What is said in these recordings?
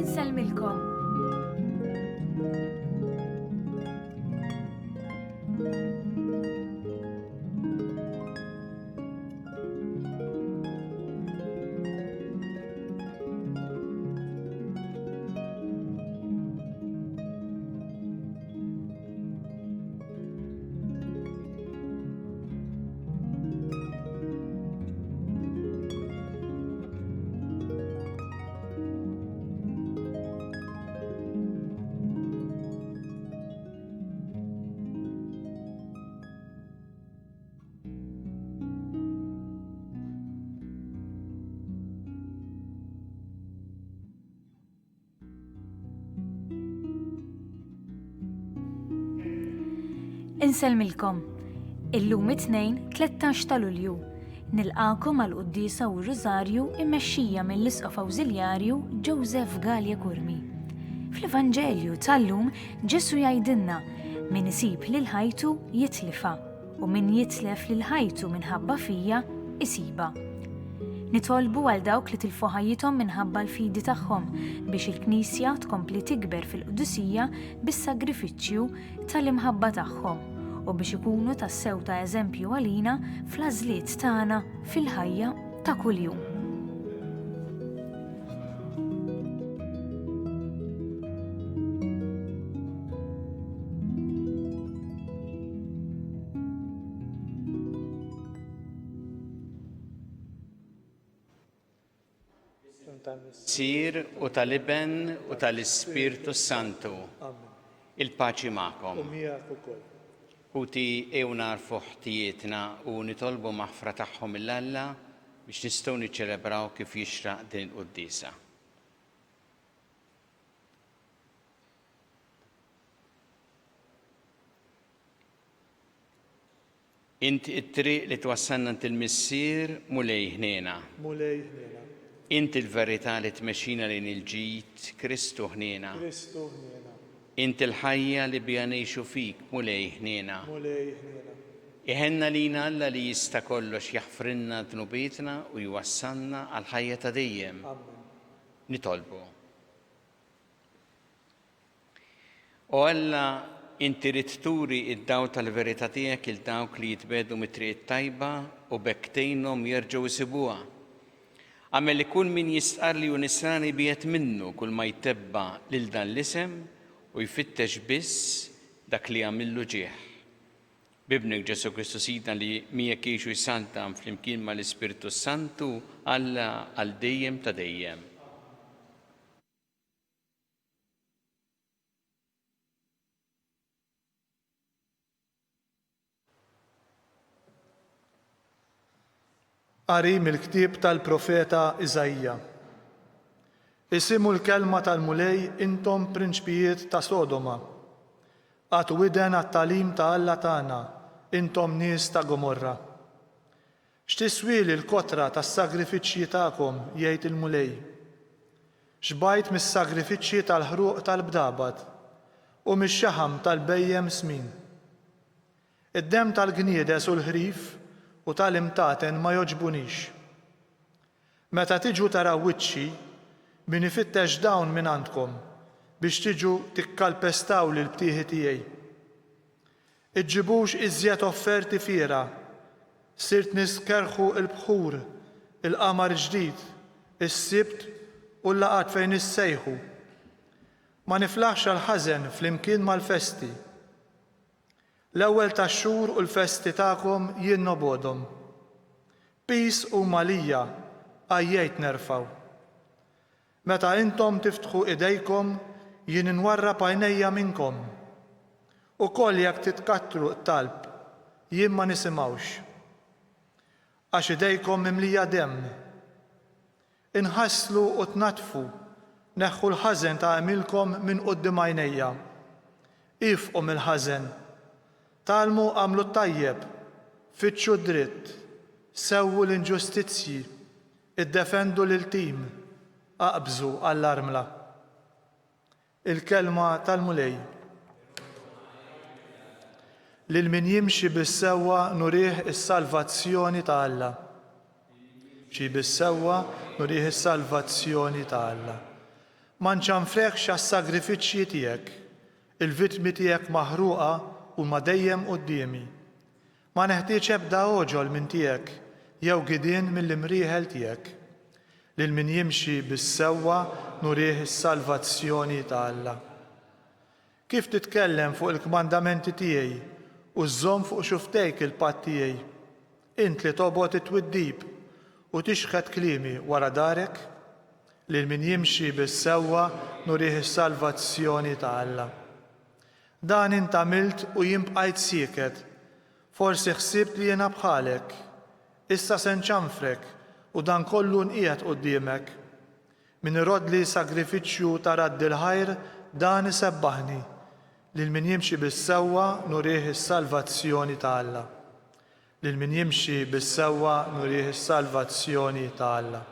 Insellmilkom. Insellmilkom. Illum it-tnejn 13 ta' Lulju. Nilqakom għall-Qudiesa u r-Riżarju immexxija mill-Isqof Awżiljarju Joseph Gallia Kurmi. Fl-Evanġelju tal-lum Ġesu jgħidilna min isib lil ħajtu jitlifha u min jitlef lil ħajtu minħabba fija isiba. Nitolbu għal dawk li tilfu ħajjithom minħabba l-fidi tagħhom biex il-Knisja tkompli tikber fil-Qudusija bis-sagrifiċċju tal-imħabba tagħhom u biex ikunu tas-sew ta' eżempju għalina fl-għażliet tagħna fil-ħajja ta' kuljum. Sir u tal-Iben u tal-Ispirtu Santu. Il-paċi magħkom. Uti ewna l-fuħtijietna u nitolbu maħfra tagħhom mill-Alla biex nistgħu niċċelebraw kif jixraq din il-Qudiesa. Inti t-triq li twassalna il-missier mulej ħnejna. Inti l-verità li tmexxina lejn il-ġid, Kristu ħniena. Inti l-ħajja li bija ngħixu fik, mulej ħniena. Iħenna lina Alla li jista' kollox jaħfrinna dnubietna u jwassalna għal ħajja ta' dejjem. Nitolbu. O Alla, inti rid turi id-daw tal-verità tiegħek il dawk li jitbedu mit-triq tajba u bekk tgħinhom jerġgħu isibuha. Għamel li kull min jistqarli u nisrani biet minnu kull ma jtebba lil dan l-isem u jfittex biss dak li għamillu ġieħ. Bibnek Ġesu Kristu Sidna li miegħek jgħixu jsaltam flimkien mal-Ispirtu Santu Alla għal dejjem ta' dejjem. Qari mill-ktieb tal-profeta Iżajja. Isimu l-kelma tal-mulej intom prinċpijiet ta' Sodoma. Għatu widen għat-talim ta' Alla tagħna, intom nies ta' Gomorra. X'tiswili l-kotra tas-sagrifiċċji tagħkom jgħid il-mulej. Xbajt mis-sagrifiċċji tal-ħruq tal-bdabad u mix-xaħam tal-bejjem smin. Id-dem tal-gniedes u l-ħrif u tal-imtaten ma joġbunix. Meta tiġu taraw wiċċi, min ifittex dawn minn għandkom biex tiġu tikkalpestaw lil btieħi tiegħi. Iġġibux iżjed offerti fiera, sirt niskerħu l-bħur, il-qamar ġdid, is-sibt u l-laqat fejn issejħu. Ma niflaħx għall-ħażen flimkien mal-festi. L-ewwel tax-xhur u l-festi tagħkom jien nobodhom. Pis u malija għajjejt nerfaw. Meta intom tiftħu idejkom jien inwarrab għajnejja minnkom. Ukoll jekk titkattru t-talb jien ma nisimgħux. Għax idejkom mimlija demm. Inħasslu u tnatfu, neħħu l-ħażen ta' għamilkom minn quddiem għajnejja. Ifqu mill-ħażen. Talmu għamlu t-tajjeb, fitxu d-dritt, sewwu l-inġustizzji, iddefendu l-tim, aqbżu għall-armla. Il-kelma tal-mulej. Lil min jimxi bis-sewwa nurih is-salvazzjoni ta' Alla. Xi bis-sewwa nurih is-salvazzjoni ta' Alla. ma nċanfrekx għas-sagrifiċċji tiegħek, il-vittmi tiegħek maħruqa u ma dejjem qudiemi. Ma neħtieġ ebda oġol minn tiegħek jew gidien mill-imrieħel tiegħek. Lil min jimxi bis-sewwa nurih is-salvazzjoni ta' Alla. Kif titkellem fuq il-kmandamenti tiegħi u żżomm fuq xuftejk il-patt tiegħi, int li tobgħod it-twiddib u tixħed kliemi wara darek, lil min jimxi bis-sewwa nurih is-salvazzjoni ta' Alla. Dan int għamilt u jien bqajt sieket, forsi ħsibt li jiena bħalek, issa se nċanfrek u dan kollu nqiegħed quddiemek. Min irodli sagrifiċċju ta' radd il-ħajr dan isebbaħni, lil min jimxi bis-sewwa nurih is-salvazzjoni ta' Alla. Lil min jimxi bis-sewwa nurih is-salvazzjoni ta' Alla.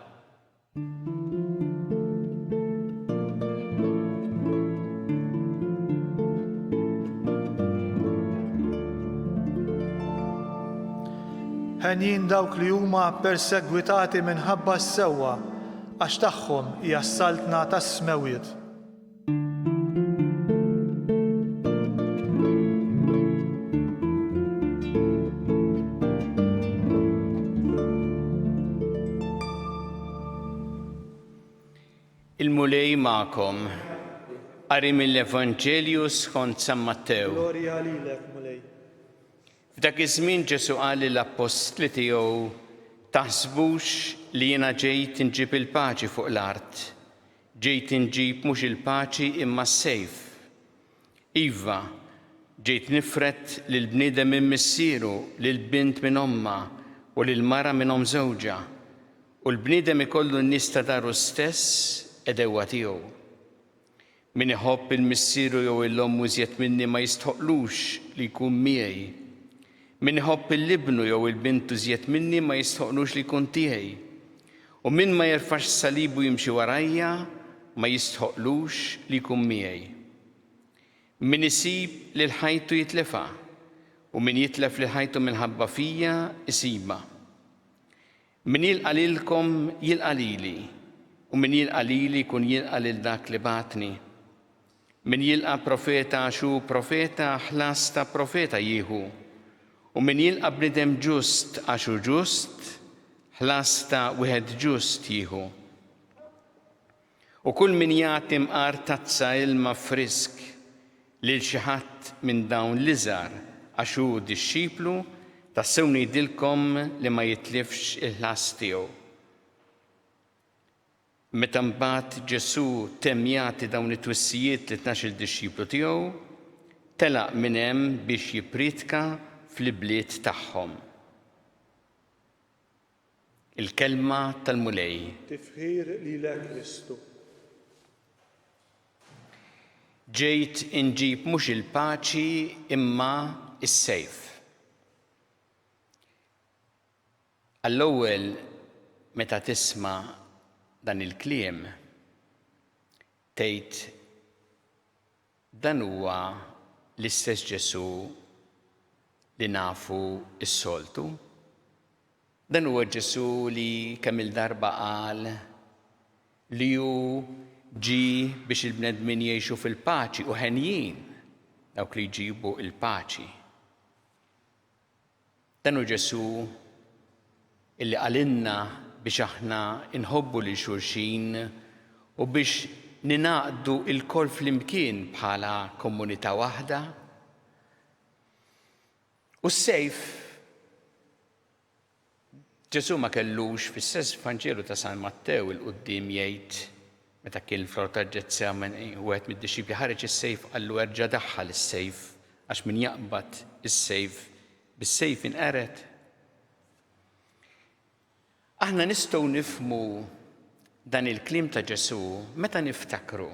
Ħenjin dawk li huma persegwitati minħabba s-sewwa għax tagħhom hija s-saltna tas-smewiet. Il-mulej magħkom. Qari mill-Evanġelju skont San Mattew. Glorja lilek, mulej. F'dak iż-żmien Ġesu qal lill-apostli tiegħu taħsbux li jiena ġejt inġib il-paċi fuq l-art. Ġejt inġib mhux il-paċi imma s-sejf. Iva, ġejt nifret lil bniedem minn missieru, lil bint minn omma u lil mara minn omm żewġa. U l-bniedem ikollu n-nies ta' daru stess edewwa tiegħu. Min iħobb il-missieru jew il-omm iżjed minni ma jistħoqlux li jkun miegħi. Min iħobb il-libnu jew il-bintu żjed minni ma jistħoqlux li jkun tiegħi. U min ma jerfax salibu jimxi warajja ma jistħoqlux li jkun miegħi. Min isib lil ħajtu jitlefha u min jitlef lil ħajtu minħabba fija isibha. Min jilqa' lilkom jilqa' lili u min jilqa' lili jkun jilqa' lil dak li bagħtni. Min jilqa' profeta għaxu profeta ħlas ta' profeta jieħu. U min jilqa' bniedem ġust għaxu ġust, ħlas ta' wieħed ġust jieħu. U kull min jagħti mqar tazza ilma frisk lil xi ħadd minn dawn l-iżgħar għaxu dixxiplu tassew ngħidilkom li ma jitlifx il-ħlas tiegħu. Meta mbagħad Ġesu temm jagħti dawn it-twissijiet li 12 dixxiplu tiegħu, telaq minn hemm biex jippritka fl-ibliet tagħhom. Il-kelma tal-mulej. Tifħir lilek Kristu. Ġejt inġib mhux il-paċi imma is-sejf. Għall-ewwel meta tisma' dan il-kliem tgħid dan huwa l-istess Ġesu li nafu s-soltu. Dan huwa Ġesu li kemm il-darba qal li hu ġi biex il-bnedmin jgħixu fil-paċi u ħenjin dawk li jġibu il-paċi. Dan hu Ġesu illi qalilna biex aħna inħobbu lil xulxin u biex ninaqdu il-kol flimkien bħala komunità waħda. U s-sejf, Ġesu ma kellux fis-stess Evanġelu ta' San Mattew il-qudiem jgħid meta kien fl-ort ta' Ġetsemani wieħed mid-dixxipli ħareġ is-sejf qallu erġa' daħħal is-sejf għax min jaqbad is-sejf bis-sejf inqered. Aħna nistgħu nifhmu dan il-kliem ta' Ġesu meta niftakru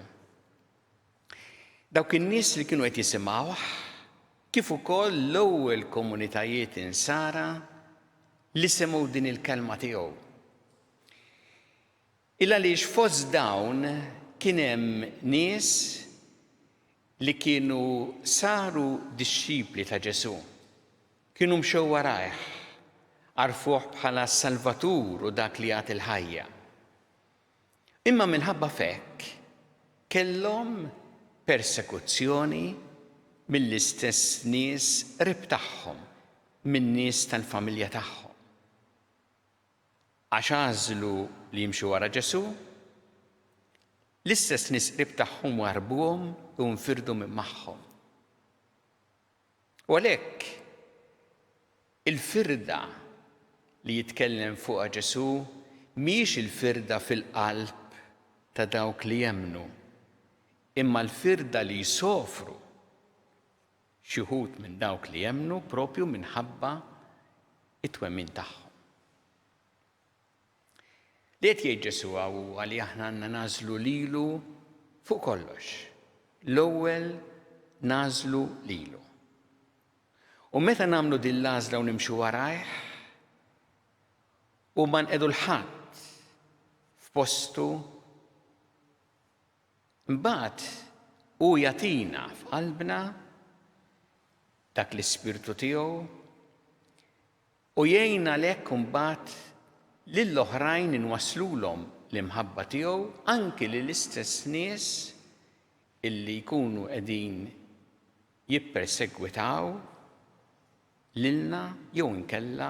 dawk in-nies li kienu qed jisimgħuh kif ukoll l-ewwel komunitajiet insara li semgħu din il-kelma tiegħu. Illa għaliex fost dawn kien hemm nies li kienu saru dixxipli ta' Ġesu. Kienu mxew warajh, għarfuh bħala Salvatur u dak li jagħti l-ħajja. Imma minħabba fekk kellhom persekuzzjoni mill-istess nies qrib tagħhom, min-nies tal-familja tagħhom. Għax għażlu li jimxu wara Ġesu, l-istess nies qrib tagħhom warbuhom u nfirdu minn magħhom. U għalhekk il-firda li jitkellem fuqha Ġesu mhix il-firda fil-qalb ta' dawk li jemmnu, imma l-firda li jsofru xi wħud minn dawk li jemmnu propju minħabba it-twemmin tagħhom. Li qed jgħid Ġesu huwa li aħna għandna nażlu lilu fuq kollox. L-ewwel nażlu lilu. U meta nagħmlu din l-għażla u nimxu warajh, u ma nqedu l-ħadd f'postu, imbagħad hu jagħtina f'qalbna dak l-Ispirtu tiegħu u jgħinna lek imbagħad lill-oħrajn inwasslulhom l-imħabba tiegħu anki lill-istess nies illi jkunu qegħdin jippersegwitaw lilna jew inkella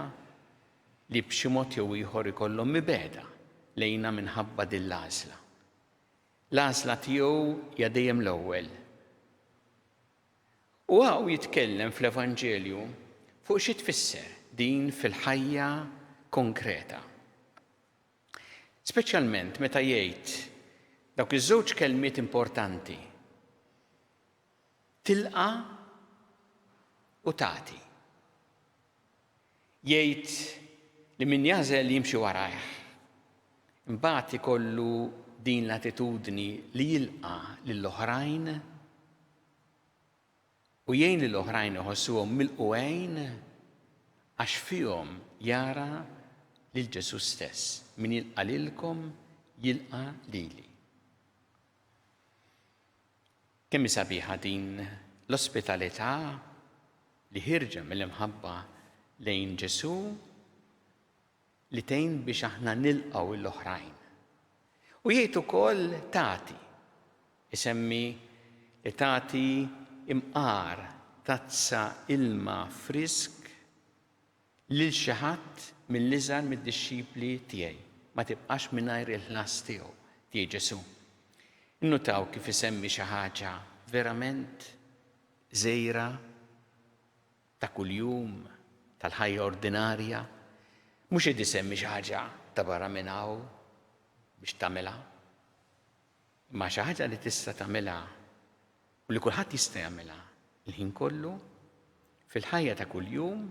li b'xi mod jew ieħor ikollhom mibeda lejna minħabba din l-għażla. L-għażla tiegħu hija dejjem l-ewwel. U għaw jitkellem fl-Evanġelju fuq xi tfisser din fil-ħajja konkreta. Speċjalment meta jgħid dawk iż-żewġ kelmiet importanti. Tilqa' u tagħti. Jgħid li min jażel jimxi warajh. Imbagħad ikollu din l-attitudni li jilqa' lill-oħrajn u jgħin lill-oħrajn iħossuhom milquwejn għax fihom jara lil Ġesu stess. Min jilqa' lilkom jilqa' lili. Kemm sabiħa din l-ospitalità li ħirġa mill-imħabba lejn Ġesu li tgħin biex aħna nilqgħu l-oħrajn. U jgħid ukoll tagħti. Isemmi li tagħti imqar tazza ilma frisk lil xi ħadd mill-iżgħar mid-dixxipli tiegħi. Ma tibqax mingħajr il-ħlas tiegħu tiegħi Ġesu. Innutaw kif isemmi xi ħaġa verament żgħira ta' kuljum tal-ħajja ordinarja, mhux qed isemmi xi ħaġa ta' barra minn hawn biex tagħmilha. Imma xi ħaġa li tista' tagħmilha u li kulħadd jista' jagħmilha il-ħin kollu fil-ħajja ta' kuljum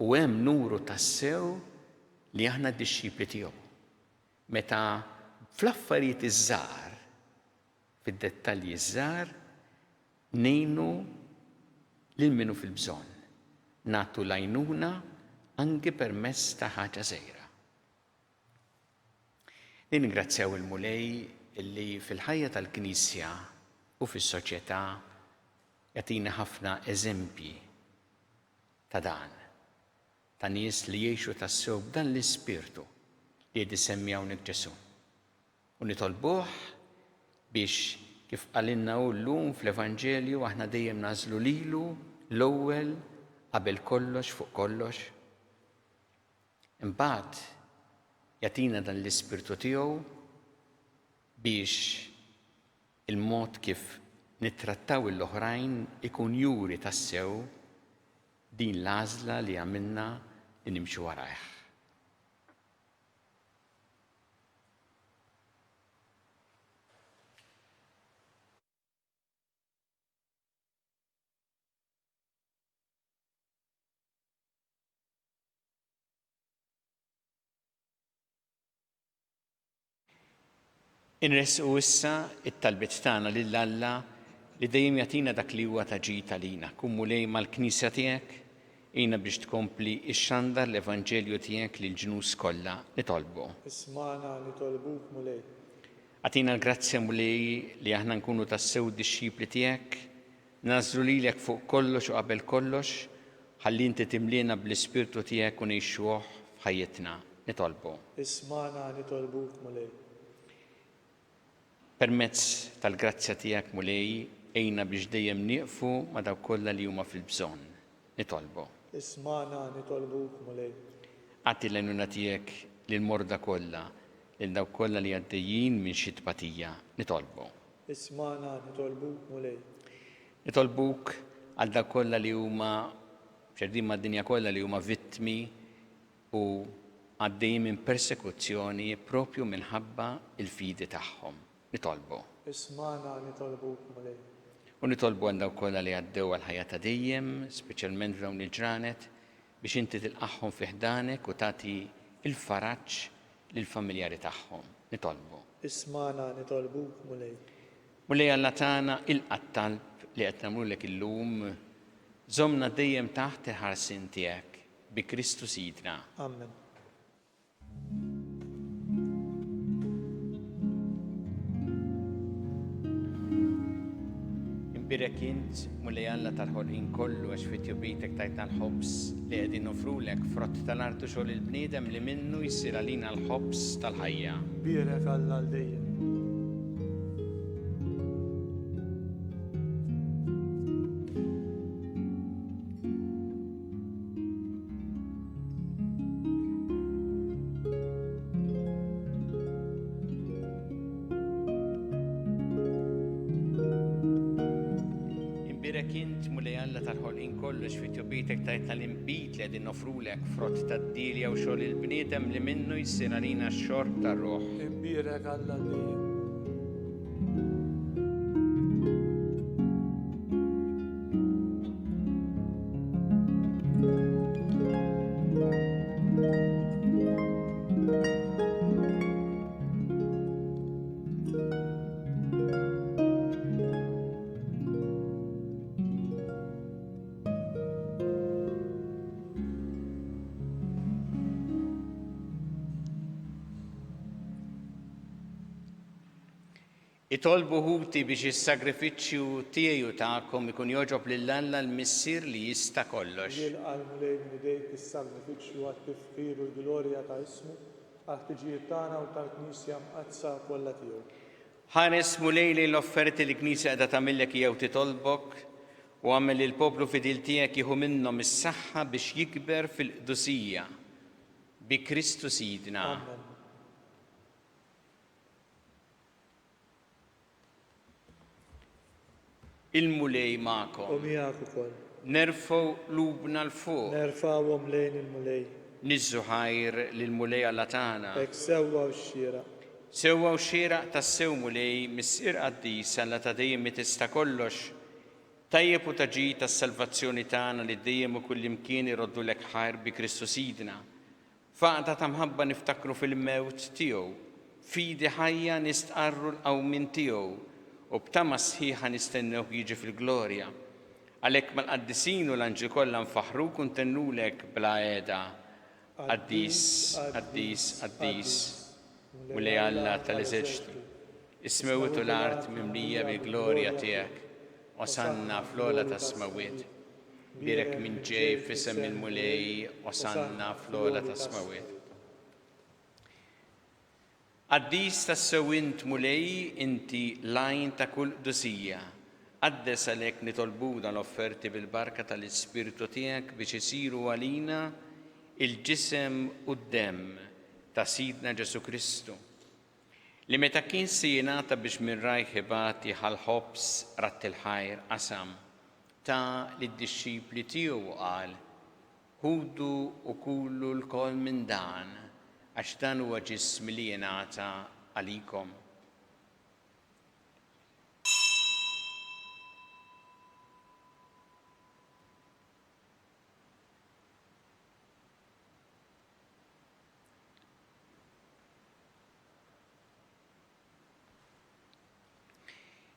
u hemm nuru tas-sew li aħna d-dixxipli tiegħu. Meta fl-affarijiet iż-żgħar, fid-dettalji iż-żgħar, ngħinu lil minnu fil-bżonn. Nagħtu l-għajnuna anke permezz ta' ħaġa żgħira. Ningrazzjaw il-Mulej illi fil-ħajja tal-Knisja u fis-soċjetà jagħtina ħafna eżempji ta' dan, ta' nies li jgħixu tas-sew b'dan l-ispirtu li qed isemmi hawnhekk Ġesu. U nitolbuh biex kif qalilna hu llum fl-Evanġelju aħna dejjem nażlu lilu l-ewwel qabel kollox fuq kollox. Imbagħad jagħtina dan l-ispirtu tiegħu biex il-mod kif nittrattaw l-oħrajn ikun juri tassew din l-għażla li għamilna li nimxu warajh. Inresqu issa it-talbiet tagħna lil Alla li dejjem jagħtina dak li huwa taġid għalina. Kun Mulej mal-Knisja tiegħek jiena biex tkompli xxandar l-Evanġelju tiegħek lil ġnus kollha nitolbu. Ismana nitolbuk Mulej. Għatina l-grazzja Mulej li aħna nkunu tassew dixxipli tiegħek, nażlu lilek fuq kollox u qabel kollox, ħalli inti timliena bl-Ispirtu tiegħek u ngħixuh f'ħajjitna nitolbu. Ismana nitolbuk Mulej. Permezz tal-grazzja tiegħek mulej ejna biex dejjem nieqfu ma' dawk kollha li huma fil-bżonn. Nitolbu. Ismana nitolbuk mulej. Għatti l-għajnuna tiegħek lil morda kollha, lil dawk kollha li għaddejjin minn xi tpatija. Nitolbu. Ismana nitolbuk mulej. Nitolbuk għal dawk kollha li huma ċerdin mad-dinja kollha li huma vittmi u għaddejjin minn persekuzzjoni propju minħabba il-fidi tagħhom. Nitolbu. Ismana nitolbuk mulej. U nitolbu għal dawk kollha li għaddew għal ħajja ta' dejjem, speċjalment f'dawn il-ġranet, biex inti tilqaħħom fi ħdanek u tagħti il-faraġġ lill-familjari tagħhom. Nitolbu. Ismana nitolbuk mulej. Mulej Alla tagħna il-qattalb li qed nagħmlulek illum żommna dejjem taħt il-ħarsien tiegħek bi Kristu Sidna. Amen. Imbirek int mulej Alla tal-ħolqien kollu għax fit-tjobitek tajtna l-ħobs li qegħdin nofrulek frott tal-artu xogħol il-bniedem li minnu jsir għalina l-ħobs tal-ħajja. Birek Alla l-dejjem. Imbirek int mulej Alla tal-ħolqien kollu għax fit-tjobitek tajtna l-imbit li qegħdin nofrulek frott tad-dilja u xogħol il-bniedem li minnu jsir għalina x-xorb tar-ruħ. Birek Alla l-dejjem. Itolbu ħuti biex is-sagrifiċċju tiegħi u tagħkom ikun joġob lil Alla l-Missier li jista' kollox. Jilqa' mulej minn idejk is-sagrifiċċju għat-tifkir u l-glorja ta' ismu għal-ħtiġijiet tagħna u tal-Knisja mqazza kollha tiegħu. Ħares mulej li l-offerti li Knisja qiegħda tagħmillek jew titolbok u għamel li l-poplu fidil tiegħek jieħu minnhom is-saħħa biex jikber fil-qdusija bi Kristu Sidna. Amen. Il-mulej magħkom. U miegħek ukoll. Nerfgħu lubna l-fuq. Nerfawhom lejn il-mulej. Niżżu ħajr lill-mulej Alla tagħna. Hekk sewwa x-xieraq. Sewwa u xieraq tas-sew mulej Missier Qaddis Alla ta' dejjem mi tista' kollox. Tajjeb u taġi tas-salvazzjoni tagħna li dejjem u kullimkien iroddulek ħajr bi Kristu Sidna. Faqda ta' mħabba niftakru fil-mewt tiegħu. Fidi ħajja nistqarru l-qawmin tiegħu. U b'tama sħiħa nistennew jiġi fil-glorja. Għalhekk mal-qaddisin u l-anġi kollha nfaħruk u ntennulek bla għeda. Qaddis, Qaddis, Qaddis, mulej Alla tal-eżerċti. Ismewtu l-art mimlija bil-glorja tiegħek. Osanna fl-ola tas-smawiet. Birek minn ġej fisem il-mulej, osanna fl-ola tas-smawiet. Qaddis tas-sewint mulej inti lajn ta' kull qdusija. Qaddes għalhekk nitolbu l-offerti bil-barka tal-Ispiritu tiegħek biex isiru għalina il-ġisem u d-demm ta' Sidna Ġesu Kristu. Li meta kien se jingħata biex minn rajh ibati ħal-ħobs ratt il-ħajr qasam ta' lid-dixxipli tiegħu qal ħudu u kullu l-kol minn dan għax dan huwa ġismi li jingħata għalikom.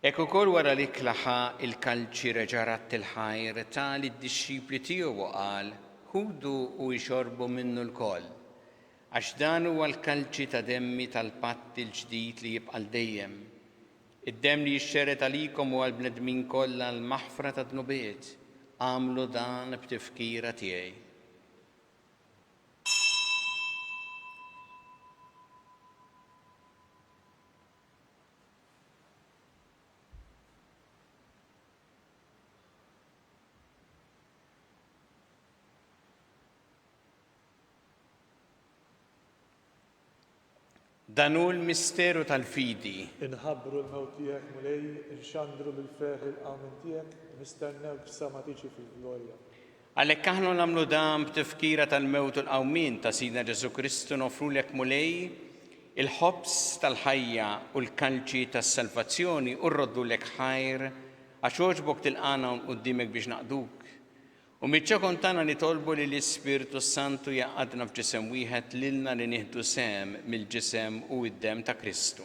Ekk ukoll wara li klaħa il-kalċi reġarat il-ħajr ta' lid-dixxipli tiegħu qal ħudu u jxorbu minnu l-koll. Għax dan huwa l-kalċi ta' demmi tal-patt il-ġdid li jibqa' dejjem. Id-demm li jixxeret għalikom u għall-bnedmin kollha l-maħfra ta' dnubiet. Għamlu dan b'tifkira tiegħi. Dan hu l-misteru tal-fidi. Inħabbru l-mewt tiegħek mulej, inxandru bil-ferħ il-qawmin tiegħek, nistennewk sa ma tiġi fil-glorja. Għalhekk aħna nagħmlu dan b'tifkira tal-mewt u l-qawmin ta' Sidna Ġesu Kristu nofrulek mulej il-ħobs tal-ħajja u l-kalċi tas-salvazzjoni u rroddulek ħajr għax oġbok tilqana qudiemek biex naqduk. U miċċa tagħna nitolbu li l-Ispirtu Santu jaqadna f'ġisem wieħed lilna li nieħdu sem mill-ġisem u d-dem ta' Kristu.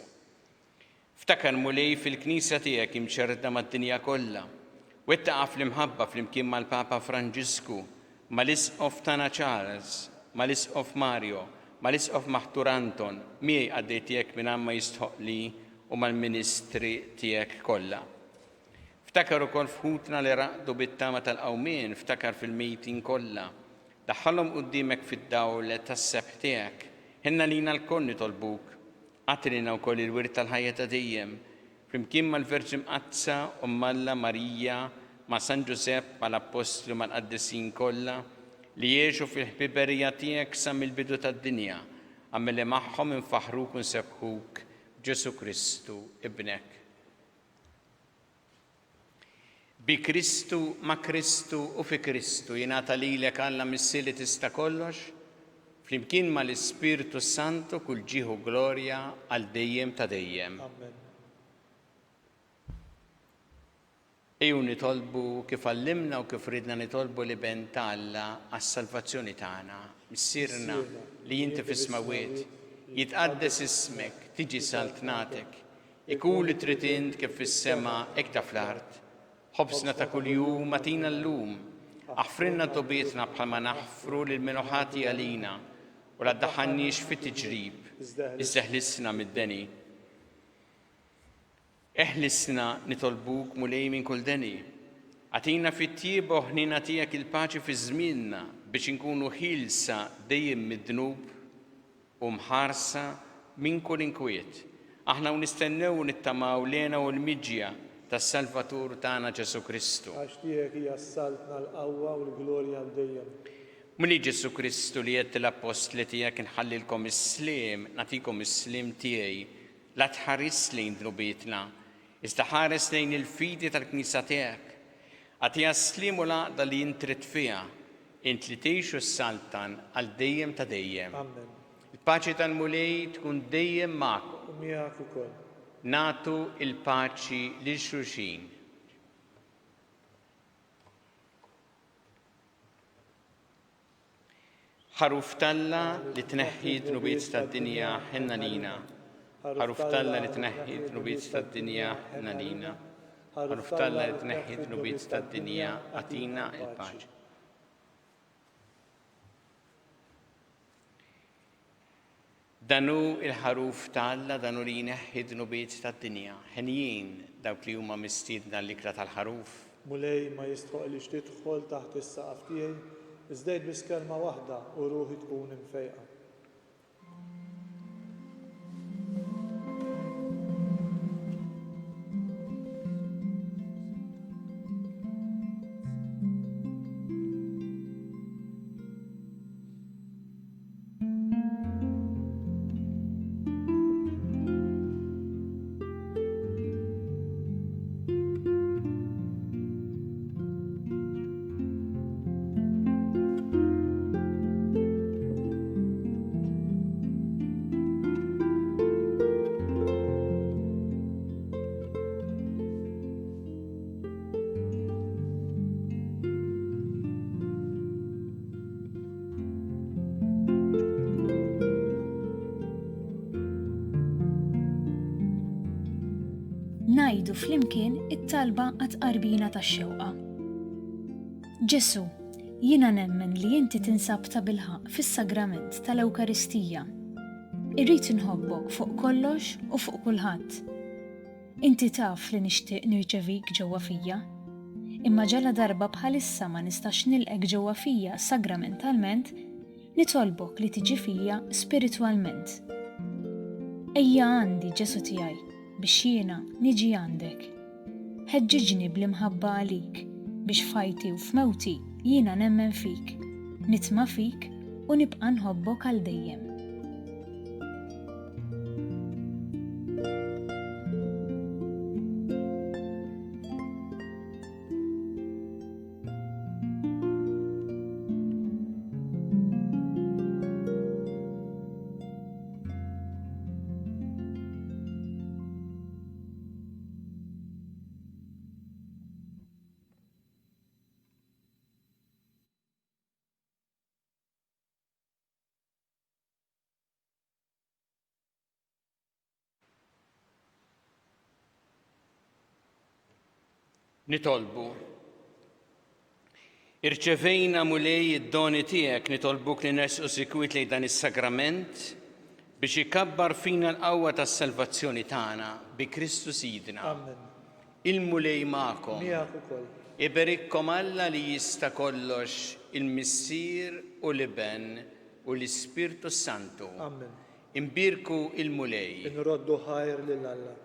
Ftakar mulej fil-Knisja tiegħek imċerda mad-dinja kollha. Wettaqa fl-imħabba flimkien mal-Papa Franġisku, mal-Isqof tagħna Charles, mal-Isqof Mario, mal-Isqof Maħtur Anton, miegħi għaddej tiegħek minn ma jistħoqli u mal-Ministri tiegħek kollha. Ftakar ukoll fħutna li raqdu bit-tama tal-qawmien, ftakar fil-mejtin kollha. Daħħalhom quddiemek fid-dawl tas-sebħ tiegħek. Ħinna lina l-koll nitolbuk. Għatilina wkoll il-wirt tal-ħajja ta' dejjem. Flimkien mal-Verġi Mqazza u Malla Marija, ma' San Ġusepp, mal-Apostlu mal-Qaddisin kollha li jgħixu fil-ħbiberija tiegħek sa mill-bidu tad-dinja. Għamilli magħhom infaħruk u nsebħuk Ġesu Kristu ibnek. Bi Kristu, ma' Kristu u fi Kristu jingħata lilek Alla missi li tista' kollox, flimkien mal-Ispirtu Santu kull ġieħu glorja għal dejjem ta' dejjem. Amen. Ejju nitolbu kif għallimna u kif ridna nitolbu li ben ta' Alla għas-salvazzjoni tagħna. Missirna li jinti fis-smawiet, jitqaddes ismek, tiġi saltnatek, ikun li trid int kif fis-sema hekk ta' fl-art. Ħobsna ta' kuljum matina llum, aħfrinna tobietna bħalma naħfru lil minuħati għalina u la ddaħħalniex fit-tiġrib, iżdeħlisna mid-deni. Eħlisna nitolbuk mulej minn kull deni. Għatina fit-tiebu ħnina tiegħek il-paċi fi żmienna biex inkunu ħilsa dejjem mid-dnub u mħarsa minn kull inkwiet. Aħna nistennew nittamaw lena u l-miġja tas-Salvatur tagħna Ġesu Kristu. Għax tiegħek hija s-saltna l-qawwa u l-glorja għal dejjem. Muli Ġesu Kristu li qed l-apostli tiegħek inħallilkom is-sliem, nagħtikom is-sliem tiegħi, la tħares lejn dnubietna, iżda ħares lejn il-fidi tal-Knisja tiegħek. Għatiha s-sliem u l-għaqda li intrid fiha, int li tgħixu s-saltan għal dejjem ta' dejjem. Amen. Il-paċi tal-mulej tkun dejjem magħkom. U miegħek ukoll. Natu il-paċi lil xulxin. Ħaruf talla li tneħħi d-nubiet tad-dinja ħenna lina. Ħaruf talla li tneħħi d-nubiet tad-dinja ħenna lina. Ħaruf talla li tneħħi d-nubiet tad-dinja għatina il-paċi. Danu il-ħaruf talla danu li jneħħi d-nubiet tad-dinja. Ħenjin dawk li huma mistiedna l-ikra tal-ħaruf. Mulej ma jistħoqlix tidħol taħt is-saqaf tiegħi, iżdejt biss kelma waħda u ruħi tkun imfejqa. Ngħidu flimkien it-talba għat-qarbina tax-xewqa. Ġesu, jiena nemmen li inti tinsab ta' bilħaq fis-sagrament tal-Ewkaristija. Irrid inħobbok fuq kollox u fuq kulħadd. Inti taf li nixtieq nirċevik ġewwa fija, imma ġala darba bħalissa ma nistax nilqek ġewwa fija sagramentalment, nitolbok li tiġi fija spiritwalment. Ejja għandi Ġesu tiegħi biex jiena niġi għandek. Ħeġġiġni bl-imħabba għalik biex fajti u f'mewti jiena nemmen fik, nitma' fik u nibqa' nħobbok għal dejjem. Nitolbu. Irċevejna mulej id-doni tiegħek nitolbuk li nersqu sikwit lejn dan is-sagrament biex ikabbar fina l-qawwa tas-salvazzjoni tagħna bi Kristu Sidna. Amen. Il-mulej magħkom. Miegħek ukoll. Iberikkom Alla li jista' kollox il-Missier u l-Iben u l-Ispirtu Santu. Amen. Imbirku il-mulej. Inroddu ħajr lil Alla.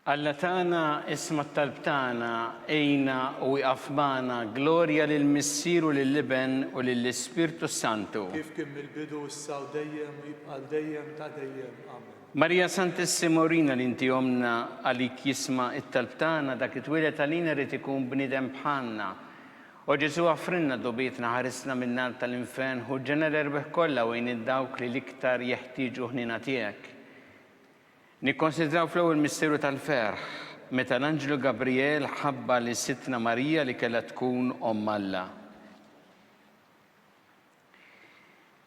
Alla tagħna isma' t-talb tagħna ejna u iqaf magħna glorja lill-Missier u lill-Iben u lill-Ispirtu Santu. Kif kien mill-bidu issa u dejjem u jibqa' dejjem ta' dejjem. Amen. Marija Santissima Urina li inti omna għalik jisma' it-talb tagħna dak it-twilet għalina rid ikun bniedem bħalna. U Ġesu għafrinna dobietna ħarisna min-nar tal-infern u ġena l-erbeħ kollha wejn id-dawk li l-iktar jeħtieġu ħnina tiegħek. Nikkonsidraw fl-ewwel misteru tal-ferħ meta l-Anġlu Gabriel ħabba li Sittna Marija li kellha tkun Omm Alla.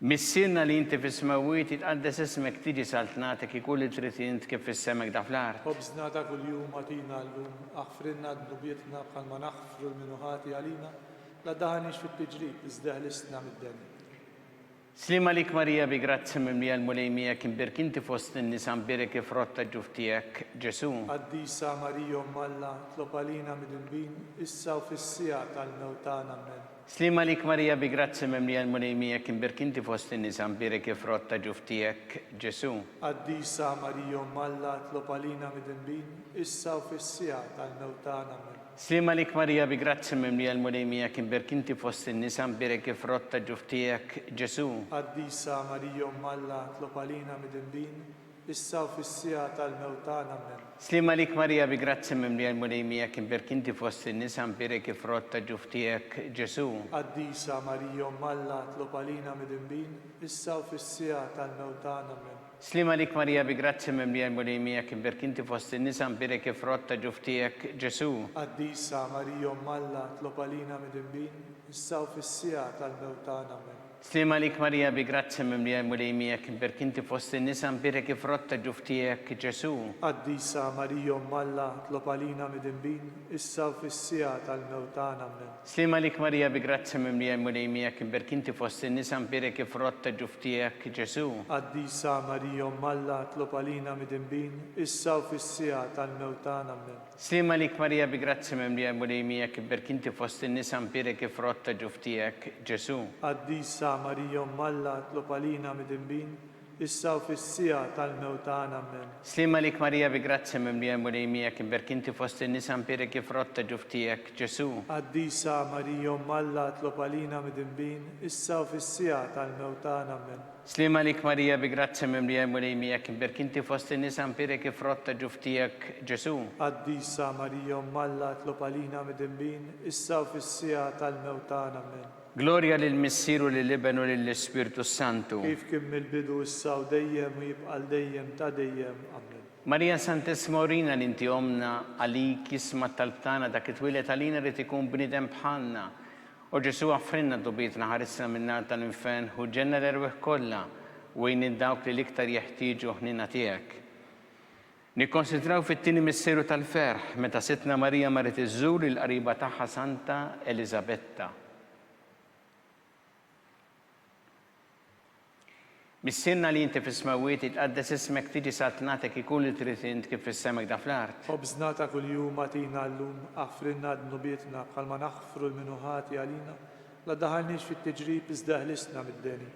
Missierna li inti fis-smawiet jitqaddes ismek tiġi saltnatek ikun li trid int kif fis-semek da fl-art. Ħobżna ta' kuljum għatina llum, aħfrinna d-dubietna bħalma naħfru l-minuħati għalina, la daħanix fit-tiġrib, iżdeħlisna mid-denni. Slima lik Marija bi grazzi mimlija l-mulejmija kien birkinti fost in-nisa mbirek kif rotta ġuftijek Ġesu. Qaddisa Marija Omm Alla, tlob għalina mid-inbin, issa u fis-sija tal-mewtana amen. Slima lik Marija bi grazzi mimlija l-mulejmija kien birkinti fost in-nisa mbirek kif rotta ġuftijek Ġesu. Qaddisa Marija Omm Alla, tlob għalina mid-inbin, issa u fis-sija tal-mewtana amen. Slima lik Marija bi grazzi mimlija l-mulejmija kien birkinti fost in-nisa mbirek kif rotta ġuftijek Ġesu. Qaddisa Marija Omm Alla, tlob għalina mid-inbin, issa u fis-sija tal-mewtana amen. Slima lik Marija bi grazzi mimlija l-mulejmija kien birkinti fost in-nisa mbirek kif rotta ġuftijek Ġesu. Qaddisa Marija Omm Alla, tlob għalina mid-inbin, issa u fis-sija tal-mewtana amen. Slima lik Marija bi grazzi mimlija l-mulejmija kien birkinti fost in-nisa mbirek kif rotta ġuftijek Ġesu. Qaddisa Marija Omm Alla, tlob għalina mid-inbin, issa u fis-sija tal-mewtana amen. Slima lik Marija bi grazzi mimlija l-mulejmija kien birkinti fost in-nisa mbirek kif rotta ġuftijek Ġesu. Qaddisa Marija Omm Alla, tlob għalina mid-inbin, issa u fis-sija tal-mewtana amen. Slima lik Marija bi grazzi mimlija l-mulejmija kien birkinti fost in-nisa mbirek kif rotta ġuftijek Ġesu. Qaddisa Marija Omm Alla, tlob għalina mid-inbin, issa u fis-sija tal-mewtana amen. Slima lik Marija bi grazzi mimlija l-mulejmija kien birkinti fost in-nisa mbirek kif rotta ġuftijek Ġesu. Qaddisa Marija Omm Alla, tlob għalina mid-inbin, issa u fis-sija tal-mewtana amen. Slima lik Marija bi grazzi mimlija l-mulejmija kien birkinti fost in-nisa mbirek kif rotta ġuftijek Ġesu. Qaddisa Marija Omm Alla, tlob għalina mid-inbin, issa u fis-sija tal-mewtana amen. Slima lik Marija bi grazzi mimlija l-mulejmija kien birkinti fost in-nisa mbirek kif rotta ġuftijek Ġesu. Qaddisa Marija Omm Alla, tlob għalina mid-inbin, issa u fis-sija tal-mewtana amen. Glorja lill-Missier u lill-Iben u lill-Ispirtu Santu. Kif kien mill-bidu issa u dejjem u jibqa' dejjem ta' dejjem. Amen. Marija Santissima Urina li inti omna għalik jisma' t-talb tagħna dak it-twilet għalina rid ikun bniedem bħalna. U Ġesu għaffrinna dobietna ħarisna min-nar tal-infern u ġenna l-erweħ kollha wejn id-dawk li l-iktar jeħtieġu ħnina tiegħek. Nikkonsidraw fit-tieni misteru tal-ferħ meta Sittna Marija marret iżżur il-qariba tagħha Santa Elisabetta. Missirna li inti fis-smawiet itqaddes ismek tiġi saltnatek ikun li trid int kif fis-semek da fl-art. خبزنا تا كل يوم اعطينا اللوم اغفر لنا ذنوبنا قال ما نغفر المنوهات علينا لا دخلنيش في التجريب ازدهلسنا من الداني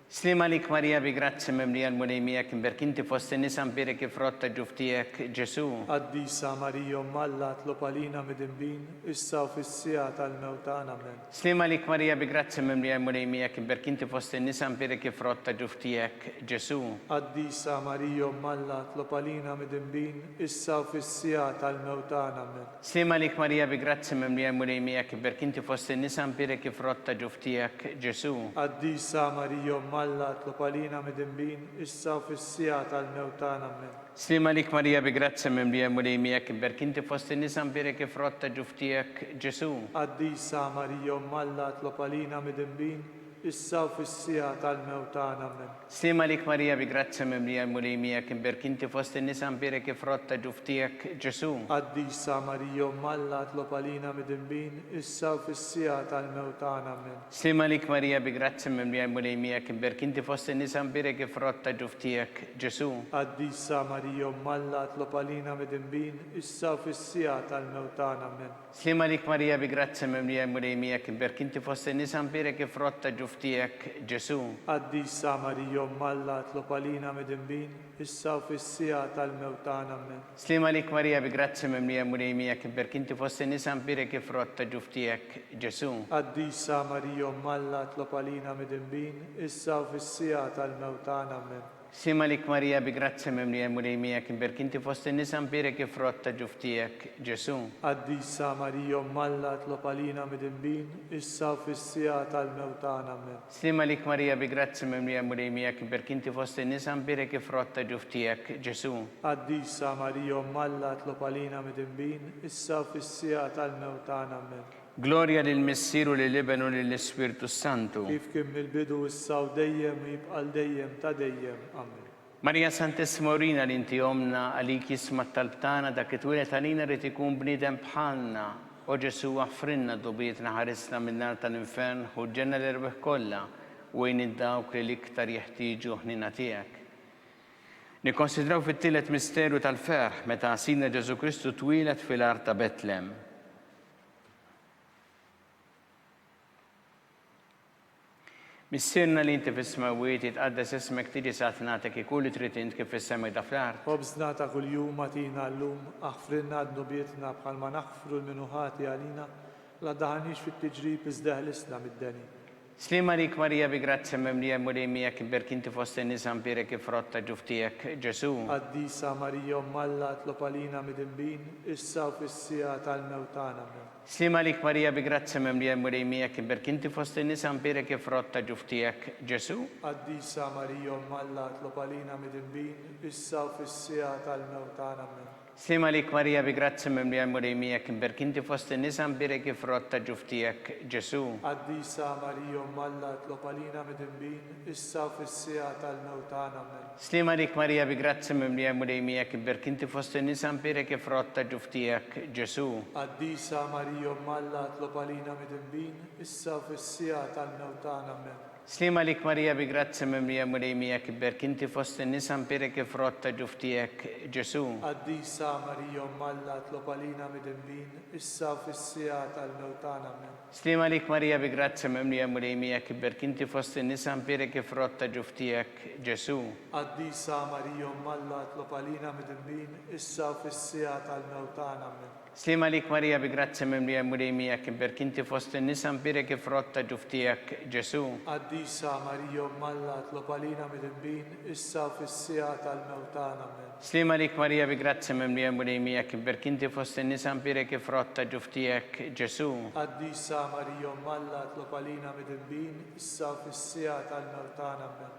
Slima lik Marija bi grazzi memlija l-mulejmija kim berkinti fost in-nisa mbirek ifrotta ġuftijek Ġesu. قديسة مريم ملا اطلب علينا مدنبين اسا وفي الساعة الموتان امين Slima lik Marija bi grazzi memlija l-mulejmija kim berkinti fost in-nisa mbirek ifrotta ġuftijek Ġesu. قديسة مريم ملا اطلب علينا مدنبين اسا وفي الساعة الموتان امين Slima lik Marija bi grazzi memlija l-mulejmija kim berkinti fost in-nisa mbirek ifrotta ġuftijek Ġesu. قديسة مريم ملا اطلب علينا مدنبين اسا وفي الساعة الموتان امين Slima lik Marija bi grazzi memlija l-mulejmija kim berkinti fost in-nisa mbirek ifrotta ġuftijek Ġesu. قديسة مريم ملا اطلب علينا مدنبين اسا وفي الساعة الموتان امين Slima lik Marija bi grazzi memlija l-mulejmija kim berkinti fost in-nisa mbirek ifrotta ġuftijek Ġesu. قديسة مريم ملا اطلب علينا مدنبين اسا وفي الساعة الموتان امين Slima lik Marija bi grazzi memlija l-mulejmija kim berkinti fost in-nisa mbirek ifrotta ġuftijek Ġesu. قديسة مريم ملا اطلب علينا مدنبين اسا وفي الساعة الموتان امين Slima lik Marija bi grazzi memlija l-mulejmija kim berkinti fost in-nisa mbirek ifrotta ġuftijek Ġesu. قديسة مريم ملا اطلب علينا مدنبين اسا وفي الساعة الموتان امين Slima lik Marija bi grazzi memlija l-mulejmija kim berkinti fost in-nisa mbirek ifrotta ġuftijek Ġesu. قديسة مريم ملا اطلب علينا مدنبين اسا وفي الساعة الموتان امين Slima lik Marija bi grazzi memlija l-mulejmija kim berkinti fost in-nisa mbirek ifrotta ġuftijek Ġesu. قديسة مريم ملا اطلب علينا مدنبين اسا وفي الساعة الموتان امين Slima lik Marija bi grazzi memlija l-mulejmija kim berkinti fost in-nisa mbirek ifrotta ġuftijek Ġesu. قديسة مريم ملا اطلب علينا مدنبين اسا وفي الساعة الموتان امين Gloria lil Missir u lil Ibn u lil Spiritu Santu. كيف كم البدو والسا وديم ويبقى الديم تديم امين Marija Santissima Urina li inti omna għalik jisma talbtana dak it-twilet għalina rrit ikun bnidem bħalna. O Ġesu għaffrinna dubietna ħarisna minn-nar tal-infern u ġenna l-irbeħ kollha wejn id-dawk li l-iktar jeħtieġu ħnina tiegħek. Nikkonsidraw fit-tielet misteru tal-ferħ meta għasina Ġesu Kristu twilet fil-art ta' Betlem. Missirna li inti fis-smawiet itqaddes ismek tiġi saltnatek ikun li trid int kif fis-semek da fl-art. خبزنا تا كل يوم اعطينا اللوم اغفر لنا ذنوبنا بحال ما نغفر المنوهات علينا لا دهنيش في التجريب ازدهلسنا من الدني Slima lik Marija bi grazzi memlija l-mulejmija kim berkinti fost in-nisa mbirek ifrotta ġuftijek Ġesu. قديسة مريم ملا اطلب علينا مدنبين اسا وفي الساعة الموتان امين Slima lik Marija bi grazzi memlija l-mulejmija kim berkinti fost in-nisa mbirek ifrotta ġuftijek Ġesu. قديسة مريم ملا اطلب علينا مدنبين اسا وفي الساعة الموتان امين Slima lik Marija bi grazzi memlija l-mulejmija kim berkinti fost in-nisa mbirek ifrotta ġuftijek Ġesu. قديسة مريم ملا اطلب علينا مدنبين اسا وفي الساعة الموتان امين Slima lik Marija bi grazzi memlija l-mulejmija kim berkinti fost in-nisa mbirek ifrotta ġuftijek Ġesu. قديسة مريم ملا اطلب علينا مدنبين اسا وفي الساعة الموتان امين Slima lik Marija bi grazzi memlija l-mulejmija kim berkinti fost in-nisa mbirek ifrotta ġuftijek Ġesu. قديسة مريم ملا اطلب علينا مدنبين اسا وفي الساعة الموتان امين Slima lik Marija bi grazzi memlija l-mulejmija kim berkinti fost in-nisa mbirek ifrotta ġuftijek Ġesu. قديسة مريم ملا اطلب علينا مدنبين اسا وفي الساعة الموتان امين Slima lik Marija bi grazzi memlija l-mulejmija kim berkinti fost in-nisa mbirek ifrotta ġuftijek Ġesu. قديسة مريم ملا اطلب علينا مدنبين اسا وفي الساعة الموتان امين Slima lik Marija bi grazzi memlija l-mulejmija kim berkinti fost in-nisa mbirek ifrotta ġuftijek Ġesu. قديسة مريم ملا اطلب علينا مدنبين اسا وفي الساعة الموتان امين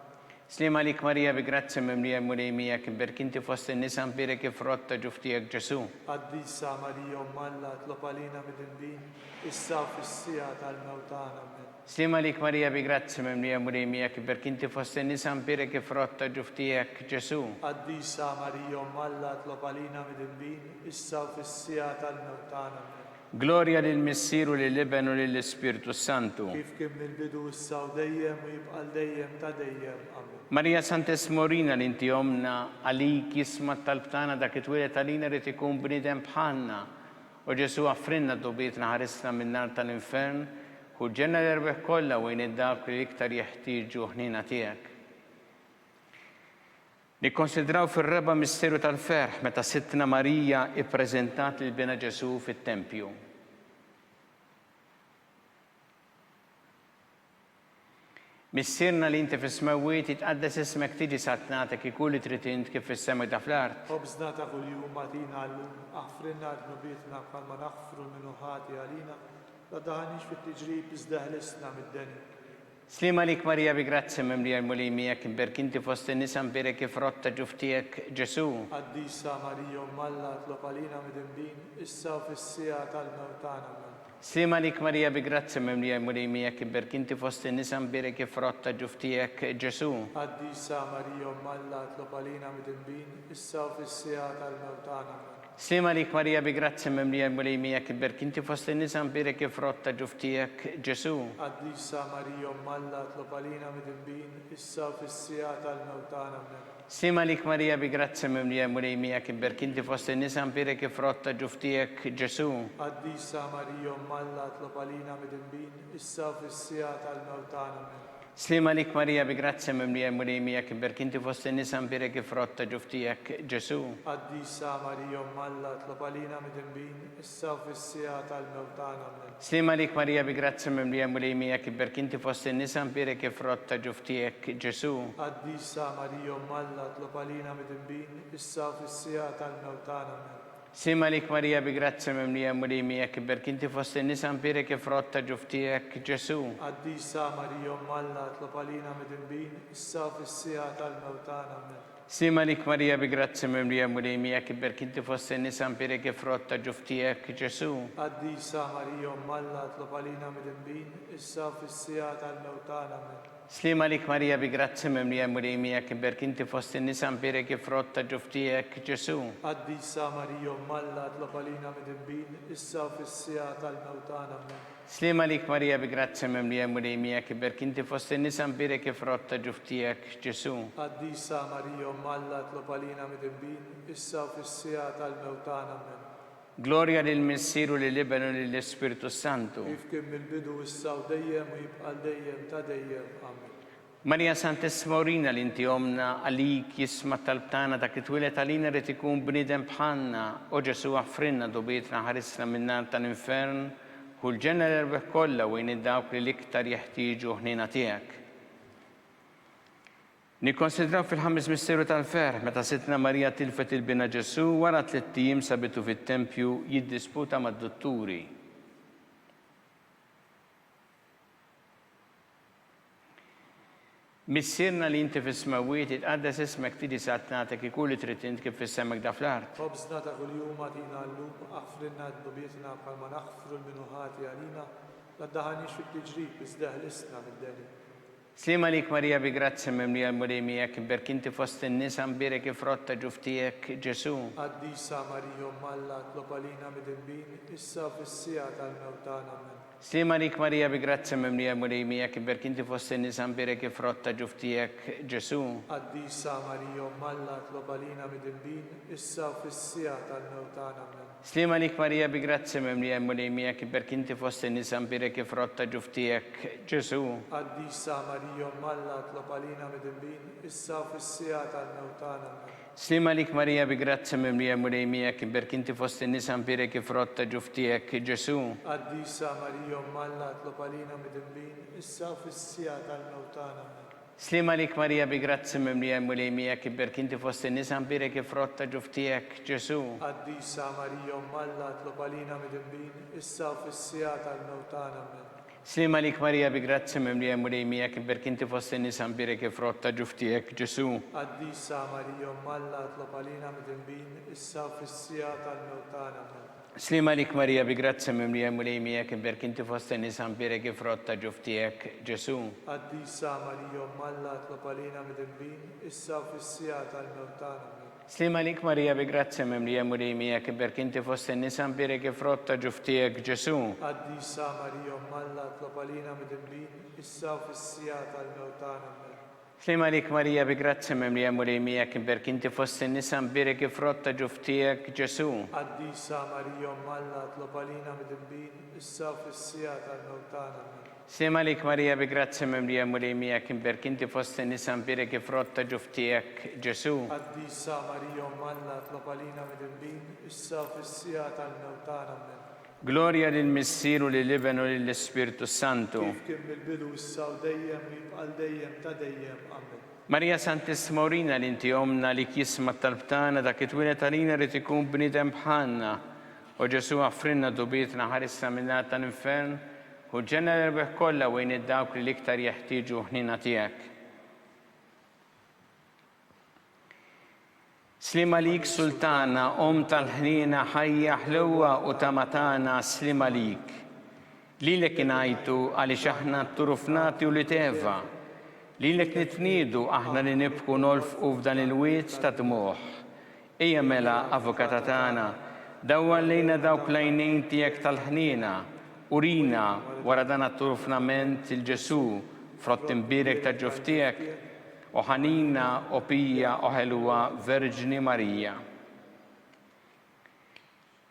Slima lik Marija bi grazzi memlija l-mulejmija kim berkinti fost in-nisa mbirek ifrotta ġuftijek Ġesu. قديسة مريم ملا اطلب علينا مدنبين اسا وفي الساعة الموتان امين Slima lik Marija bi grazzi memlija l-mulejmija kim berkinti fost in-nisa mbirek ifrotta ġuftijek Ġesu. قديسة مريم ملا اطلب علينا مدنبين اسا وفي الساعة الموتان امين Gloria lil Missieru lil Ibn u lil Spiritu Santu. kif kien mill-bidu issa u dejjem u jibqa' dejjem ta' dejjem. Amen. Marija Santes Morina li inti omna għalik jisma tal-btana dak it-twilet għalina rrit ikun bnidem bħalna. U Ġesu għaffrinna d-dubietna ħarisna minn nar tal-infern, u ġenna l-erbeħ kollha wejn id-dak li iktar jeħtieġu ħnina tiegħek. Nikkonsidraw fir-reba misteru tal-ferħ meta Sittna Marija ippreżentat lil bina Ġesu fit-Tempju. Missierna li inti fis-smawiet jitqaddes ismek tiġi satnatek ikun li trid int kif fis-semek da fl-art. Ħobżna ta' kuljum matina llum, aħfrinna d-nubietna bħalma naħfru minnu ħati għalina, la daħanix fit-tiġrib iżda ħlisna mid-deni. Slima lik Marija bi grazzi memlija l-mulimijak imberkinti fost nisa mbire kif rotta ġuftijek Ġesu. Qaddisa Marija Malla tlob għalina mid-imbin, issa u fis-sija tal-mewtana. Slima lik Marija bi grazzi memlija l-mulimijak imberkinti fost nisa mbire kif rotta ġuftijek Ġesu. Qaddisa Marija Malla tlob għalina mid-imbin, issa u fis-sija tal-mewtana. Slima lik Marija bi grazzi memlija l-mulimijak imberkinti fost nisa mbire kif rotta ġuftijek Ġesu. Qaddisa Marija Malla tlob għalina mid-imbin, issa u fis-sija tal-mewtana. Slima lik Marija bi grazzi memlija l-mulimijak imberkinti fost nisa mbire kif rotta ġuftijek Ġesu. Qaddisa Marija Malla tlob għalina mid-imbin, issa u fis-sija tal-mewtana. Slima lik Marija bi grazzi memlija l-mulimijak imberkinti fost nisa mbire kif rotta ġuftijek Ġesu. Qaddisa Marija Malla tlob għalina mid-imbin, issa u fis-sija tal-mewtana. Slima lik Marija bi grazzi memlija l-mulimijak imberkinti fost nisa mbire kif rotta ġuftijek Ġesu. Qaddisa Marija Malla tlob għalina mid-imbin, issa u fis-sija tal-mewtana. Slima lik Marija bi grazzi memlija l-mulimijak imberkinti fost nisa mbire kif rotta ġuftijek Ġesu. Qaddisa Marija Malla tlob għalina mid-imbin, issa u fis-sija tal-mewtana. Slima lik Marija bi grazzi memlija l-mulimijak imberkinti fost nisa mbire kif rotta ġuftijek Ġesu. Qaddisa Marija Malla tlob għalina mid-imbin, issa u fis-sija tal-mewtana. Slima lik Marija bi grazzi memlija l-mulimijak imberkinti fost nisa mbire kif rotta ġuftijek Ġesu. Qaddisa Marija Malla tlob għalina mid-imbin, issa u fis-sija tal-mewtana. Slima lik Marija bi grazzi memlija l-mulimijak imberkinti fost nisa mbire kif rotta ġuftijek Ġesu. Qaddisa Marija Malla tlob għalina mid-imbin, issa u fis-sija tal-mewtana. Gloria lil Missieru lil Ibn u lil Spiritu Santu. Kif kien mill-bidu issa u dejjem u jibqa' dejjem ta' dejjem. Amen. Marija Santes Morina li inti omna għalik jisma tal-btana dak it-twilet għalina rrit ikun bnidem bħalna u Ġesu għaffrinna dubietna ħarisna minn nar tal-infern kull ġenna l-erbeħ kollha wejn id-dawk li l-iktar jeħtieġu ħnina tiegħek. Nikkonsidraw fil-ħames misteru tal-ferħ meta Sittna Marija tilfet il-bina Ġesu wara 3 ijiem sabitu fit-tempju jiddisputa mad-dotturi. Missierna li inti fis-smawiet itqaddes ismek tiġi satnatek ikun li trid int kif fis-semek da fl-art. Ħobżna ta' kuljum għatina llum, aħfrinna d-dubietna bħalma naħfru l-minuħati għalina, la daħanix fit-tiġrib iżda ħlisna mid-deni. Slima lik Marija bi grazzi memlija l-mulimijak imberkinti fost nisa mbire kif rotta ġuftijek Ġesu. Qaddisa Marija Malla tlob għalina mid-imbin, issa u fis-sija tal-mewtana. Slima lik Marija bi grazzi memlija l-mulimijak imberkinti fost nisa mbire kif rotta ġuftijek Ġesu. Qaddisa Marija Malla tlob għalina mid-imbin, issa u fis-sija tal-mewtana. Slima lik Marija bi grazzi memlija l-mulimijak imberkinti fost nisa mbire kif rotta ġuftijek Ġesu. Qaddisa Marija Malla tlob għalina mid-imbin, issa u fis-sija tal-mewtana. Slima lik Marija bi grazzi memlija l-mulimijak imberkinti fost nisa mbire kif rotta ġuftijek Ġesu. Qaddisa Marija Malla tlob għalina mid-imbin, issa u fis-sija tal-mewtana. Slima lik Marija bi grazzi memlija l-mulimijak imberkinti fost nisa mbire kif rotta ġuftijek Ġesu. Qaddisa Marija Malla tlob għalina mid-imbin, issa u fis-sija tal-mewtana. Slima lik Marija bi grazzi memlija l-mulimijak imberkinti fost nisa mbire kif rotta ġuftijek Ġesu. Qaddisa Marija Malla tlob għalina mid-imbin, issa u fis-sija tal-mewtana. Slima lik Marija bi grazzi memlija l-mulimijak imberkinti fost nisa mbire kif rotta ġuftijek Ġesu. Qaddisa Marija Malla tlob għalina mid-imbin, issa u fis-sija tal-mewtana. Slima lik Marija bi grazzja mimlija mulimija kiberk inti fost in-nisa mbarek frott ta' ġuftijek Ġesu. Qaddisa Marija Malla tlopalina mid-dinbin, issa u fis-sija tal-mewtana. Slima lik Marija bi grazzja mimlija mulimija kiberk inti fost in-nisa mbarek frott ta' ġuftijek Ġesu. Qaddisa Marija Malla tlopalina mid-dinbin, issa u fis-sija tal-mewtana. Slima lik Marija bi grazzja mimlija mulimija kiberk inti fost in-nisa mbarek frott ta' ġuftijek Ġesu. Qaddisa Marija Malla tlopalina mid-dinbin, issa u fis-sija tal-mewtana. Gloria lill-Missir u lill-Ibn u lill-Ispirtu Santu. Kif kien mill-bidu issa u dejjem u jibqal dejjem ta' dejjem. Amen. Marija Santissima urina li inti omna li kisma talbtana dak it-twilet għalina li tikun bnidem bħalna. U Ġesu għaffrinna dubietna ħarissa minnat tal-infern u ġenna l-erbeħ kollha wejn id-dawk li l-iktar jeħtieġu ħnina tiegħek. Slima lik Sultana, tal-ħnina ħajja ħluwa u tamatana slima lik. Lilek inajtu għaliex aħna turufnati u li teva. Lilek nitnidu aħna li nibku nolfqu f'dan il-wiet ta' dmuħ. Ejja mela avukata tagħna, dawwa lejna dawk lajnejn tiegħek tal-ħnina, urina wara dan at-turufnament il-Ġesu frott imbirek ta' ġuftijek, u ħanina u pija u ħelwa Verġni Marija.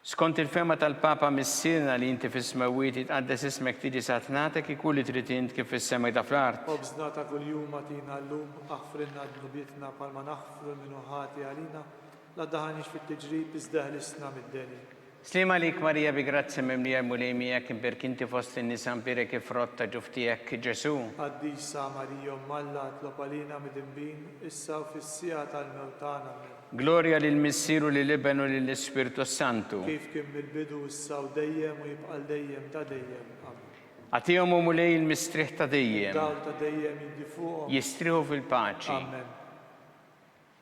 Skont il-fema tal-Papa missirna li inti fis-smawiet jitqaddes ismek tiġi satnatek ikun li trid int kif fis-sema ta' fl-art. Obżna ta' kuljum matina llum aħfrinna d-nubietna palma naħfru minnu ħati għalina la daħanix fit-tiġrib iżdaħlisna mid-deni. Slima lik Marija bi grazzja mimlija mulimija kiberk inti fost in-nisa mbarek frott ta' ġuftijek Ġesu. Qaddisa Marija Malla tlopalina mid-dinbin, issa u fis-sija tal-mewtana. Gloria lill-Missir u lill-Ibn u lill-Ispirtu Santu. Kif kien mill-bidu issa u dejjem u jibqal dejjem ta' dejjem. Amen. Għatihom u mulej il-mistriħ ta' dejjem. Dawl ta' dejjem jindi fuqhom. Jistriħu fil-paċi. Amen.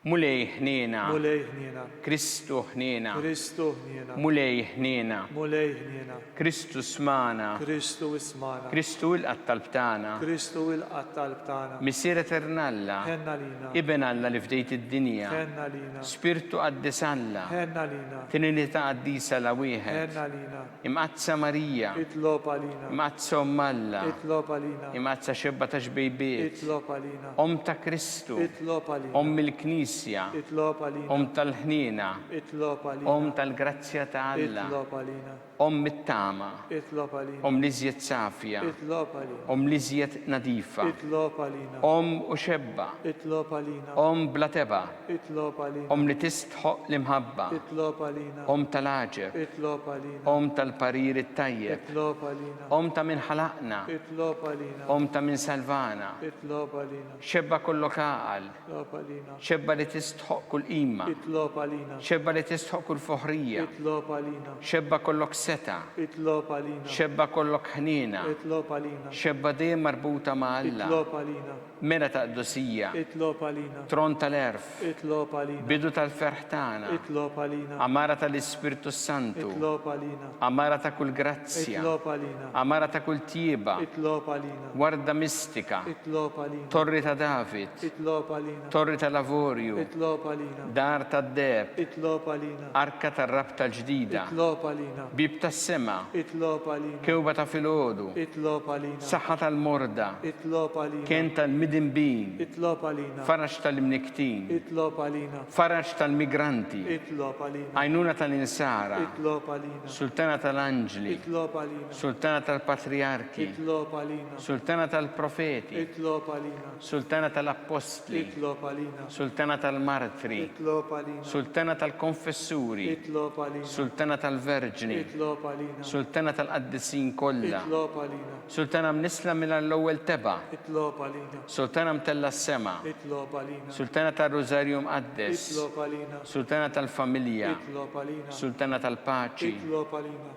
Mulej ħnina. Mulej ħniena. Kristu ħnina. Kristu ħniena. Mulej ħnina. Mulej ħniena. Kristu smana. Kristu ismana. Kristu il-qattalbtana. Kristu il-qattalb tagħna. Missier eternalla. Ħenna lina. Ibn Alla li fdejt id-dinja. Ħenna lina. Spirtu qaddis Alla. Ħenna lina. Trinità qaddisa la wieħed. Ħenna lina. Imqazza Marija. Itlob għalina. Imqazza Alla. Itlob għalina. Imqazza xebba ta' xbejbiet. Itlob għalina. Ta' Kristu. Itlob għalina. Il-Knisja. Itlob għalina. Tal-ħnina. Itlob għalina. Tal-grazzja ta' Alla. Itlob għalina. Mit-tama. Itlob għalina. Li żjed safja. Itlob għalina. Li żjed nadifa. Itlob għalina. U xebba. Itlob għalina. Bla teba. Itlob għalina. Li tistħoq l-imħabba. Itlob għalina. Tal-aġeb. Itlob għalina. Tal-parir it-tajjeb. Itlob għalina. Ta' min ħalaqna. Itlob għalina. Ta' min salvana. Itlob għalina. Xebba kollok għaqal. Itlob għalina. Xebba li tistħoq kull qima. Itlob għalina. Xebba li tistħoq kull foħrija. Itlob għalina. Xebba kollok seta. Itlob għalina. Xebba kollok ħnina. Itlob għalina. Xebba dejjem marbuta ma' Alla. Itlob għalina. Mela ta' qdusija. Itlob għalina. Tron tal-erf. Itlob għalina. Bidu tal-ferħ tagħna. Itlob għalina. Amara tal-Ispirtu Santu. Itlob għalina. Amara ta' kull grazzja. Itlob għalina. Amara ta' kull tieba. Itlob għalina. Warda mistika. Itlob għalina. Torri ta' David. Itlob għalina. Torri ta' lavorju. Itlob għalina. Dar ta' deb. Itlob għalina. Arka ta' rabta ġdida. Itlob għalina. Bib ta' sema. Itlob għalina. Kewba ta' filgħodu. Itlob għalina. Saħħa tal-morda. Itlob għalina. Kien tal-midinbin. Itlob għalina. Farax tal-imniktin. Itlob għalina. Farax tal-migranti. Itlob għalina. Għajnuna tal-insara. Itlob għalina. Sultana tal-anġli. Itlob għalina. Sultana tal-patriarki. Itlob għalina. Sultana tal-profeti. Itlob għalina. Sultana tal-apostli. Itlob għalina. Sultana tal-martri. Itlob għalina. Sultana tal-konfessuri. Itlob għalina. Sultana tal-verġni. Itlob għalina. Sultana tal-qaddisin kollha. Itlob għalina. Sultana mnisla mill-ewwel teba. Itlob għalina. Sultana mtella s-sema. Itlob għalina. Sultana tal-Rożarju mqaddes. Itlob għalina. Sultana tal-familja. Itlob għalina. Sultana tal-paċi. Itlob għalina.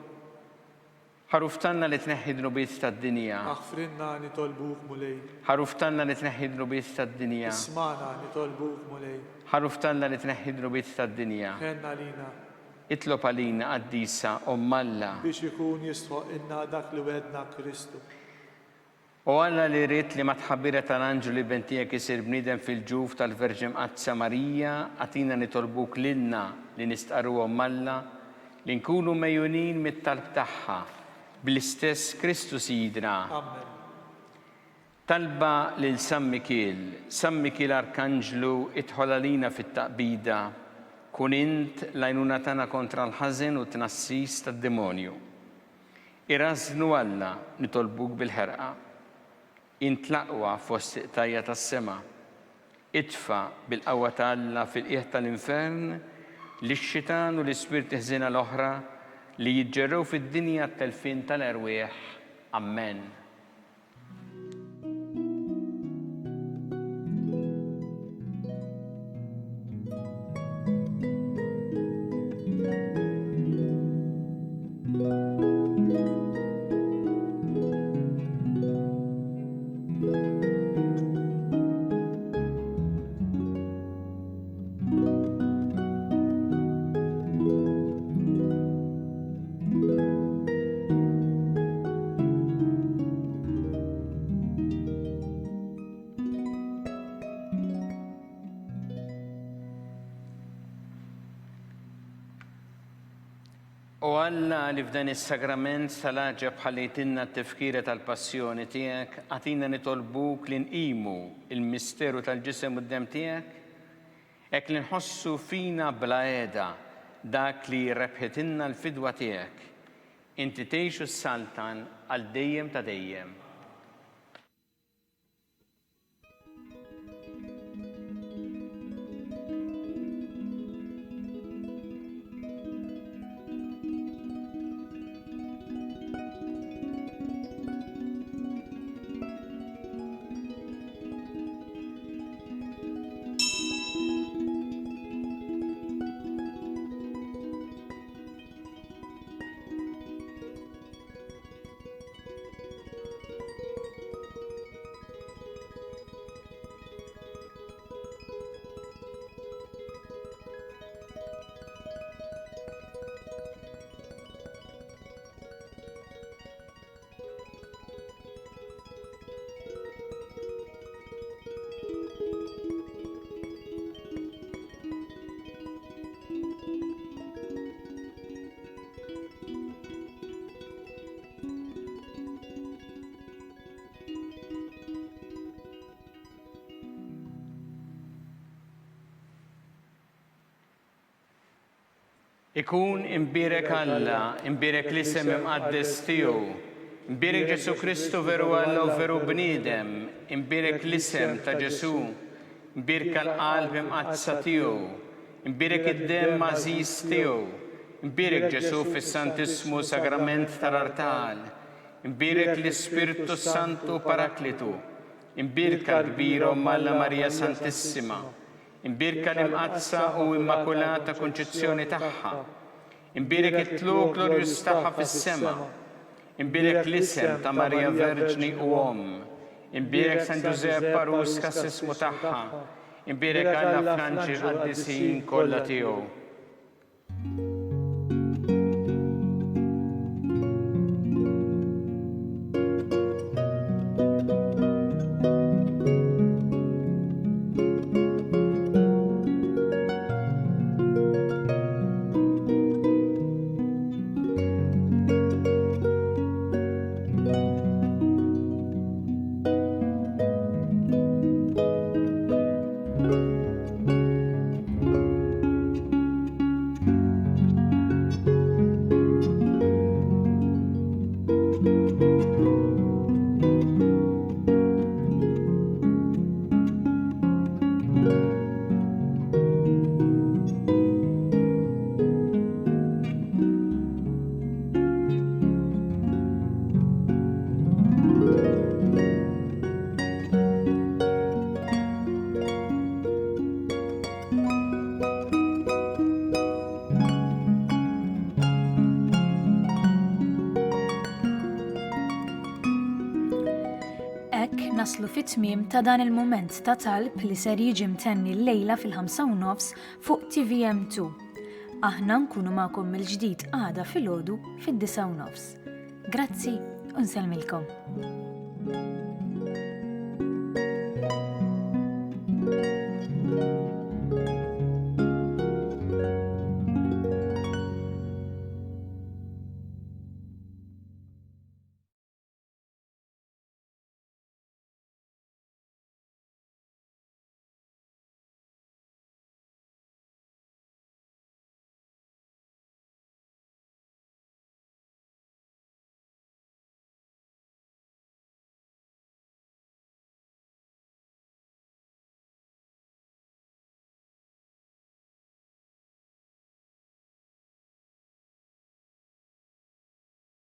Ħaruftanna li tneħħi drubiet tad-dinja. Aħfrinna nitolbuk mulej. Ħaruftanna li tneħħi drubiet tad-dinja. Ismana nitolbuk mulej. Ħaruftanna li tneħħi drubiet tad-dinja. Ħenna lina. Itlob għalina qaddisa Alla. Biex ikun jistħoq inna dak li wedna Kristu. U Alla li rrit li ma tħabbira tal-anġlu bent tiegħek isir bniedem fil-ġuf tal-Verġin Qazza Marija, għatina nitolbuk lilna li nistqarruhom Malla li nkunu mejjunin mit-talb tagħha bl-istess Kristus jidna. Talba lil San Mikiel Arkanġlu idħol għalina fit-taqbida, kun int l-għajnuna tagħna kontra l-ħażen u tnassis tad-demonju. Irażnu Alla nitolbuk bil-ħerqa. Int l-aqwa fost iqtajja tas-sema. Idfa bil-qawwa ta' Alla fil-qiegħ tal-infern lix-xitan u l-ispirti ħżiena l-oħra li jiġġerrew fid-dinja t-telfin tal-erwieħ. Amen. U Alla li f'dan is-sagrament tal-aġeb ħallejtilna t-tifkira tal-passjoni tiegħek, għatina nitolbuk li nqimu il-misteru tal-ġisem u d-dem tiegħek, hekk li nħossu fina bla għeda dak li rebħitilna l-fidwa tiegħek. Inti tgħixu s-saltan għal dejjem ta' dejjem. Ikun imbirek Alla, imbirek l-isem imqaddes tiegħu, imbirek Ġesu Kristu veru Alla u veru bniedem, imbirek l-isem ta' Ġesu, imbirek l-qalb imqadsa tiegħu, imbirek id-dem għażiż tiegħu, imbirek Ġesu fis-Santismu Sagrament tal-Artal, imbirek l-Ispirtu Santu Paraklitu, imbirek l-kbira Alla Marija Santissima, imbirka l-imqazza u immakulata konċezzjoni tagħha, imbirek it-tluq glorjuż tagħha fis-sema, imbirek l-isem ta' Marija Verġni u imbirek San Giuseppe Parus kas-ismu tagħha, imbirek Alla Franċi qaddisin kollha tiegħu. Naslu fit-tmiem ta' dan il-mument ta' talb li ser jiġi mtenni l-lejla fil-5:30 fuq TVM2. Aħna nkunu magħkom mill-ġdid għada filgħodu fid-9:30. Grazzi u nsellmilkom. Amen.